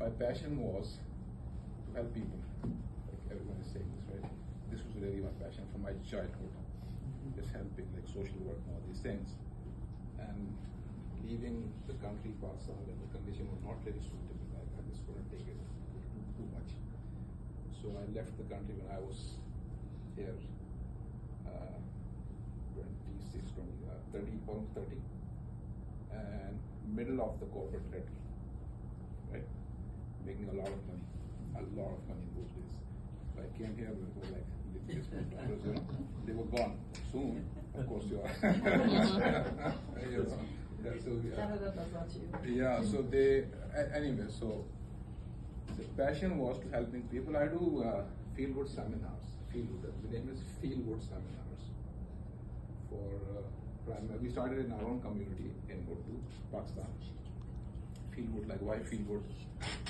My passion was to help people. Like everyone is saying this, right? This was really my passion from my childhood. Just helping, like social work and all these things. And leaving the country, Pakistan, when the condition was not very suitable, I just couldn't take it too much. So I left the country when I was here, 26, 30, almost 30, and middle of the corporate ladder, right? Making a lot of money in those days. So I came here with like this $1,000, you know, they were gone soon. Of course, you are. You know, yeah. So they anyway. So the passion was to helping people. I do feel good seminars. The name is Feel Good Seminars for primary. We started in our own community in Urdu, Pakistan. Feel good, like why feel good?